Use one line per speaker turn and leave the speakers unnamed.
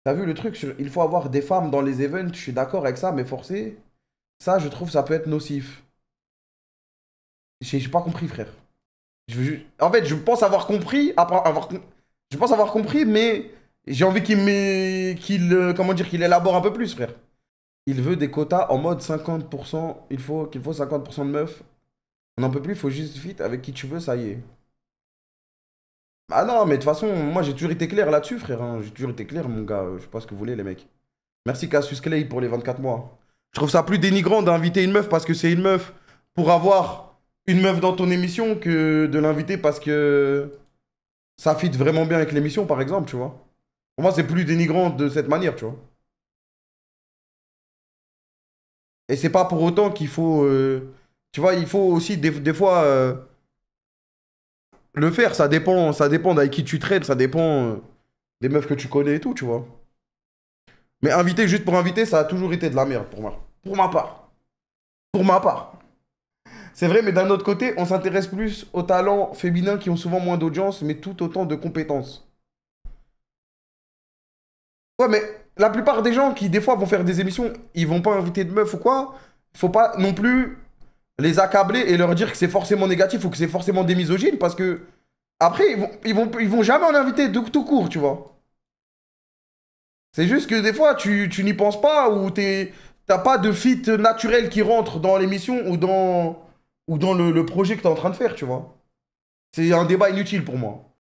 T'as vu le truc sur il faut avoir des femmes dans les events, je suis d'accord avec ça, mais forcé, ça, je trouve, ça peut être nocif. J'ai pas compris, frère. En fait, je pense avoir compris, je pense avoir compris, mais j'ai envie comment dire, qu'il élabore un peu plus, frère. Il veut des quotas en mode 50%, qu'il faut 50% de meufs. On n'en peut plus, il faut juste fit avec qui tu veux, ça y est. Ah non, mais de toute façon, moi j'ai toujours été clair là-dessus, frère, hein. J'ai toujours été clair, mon gars. Je sais pas ce que vous voulez, les mecs. Merci Cassius Clay pour les 24 mois. Je trouve ça plus dénigrant d'inviter une meuf parce que c'est une meuf pour avoir une meuf dans ton émission que de l'inviter parce que ça fit vraiment bien avec l'émission, par exemple, tu vois. Pour moi, c'est plus dénigrant de cette manière, tu vois. Et c'est pas pour autant qu'il faut. Tu vois, il faut aussi des fois le faire. Ça dépend d'avec qui tu traînes, ça dépend des meufs que tu connais et tout, tu vois. Mais inviter juste pour inviter, ça a toujours été de la merde pour moi. Pour ma part. Pour ma part. C'est vrai, mais d'un autre côté, on s'intéresse plus aux talents féminins qui ont souvent moins d'audience, mais tout autant de compétences. Ouais, mais la plupart des gens qui, des fois, vont faire des émissions, ils vont pas inviter de meufs ou quoi. Faut pas non plus les accabler et leur dire que c'est forcément négatif ou que c'est forcément des misogynes parce que après, ils vont jamais en inviter tout court, tu vois. C'est juste que des fois, tu n'y penses pas ou t'as pas de fit naturel qui rentre dans l'émission ou dans le projet que tu es en train de faire, tu vois. C'est un débat inutile pour moi.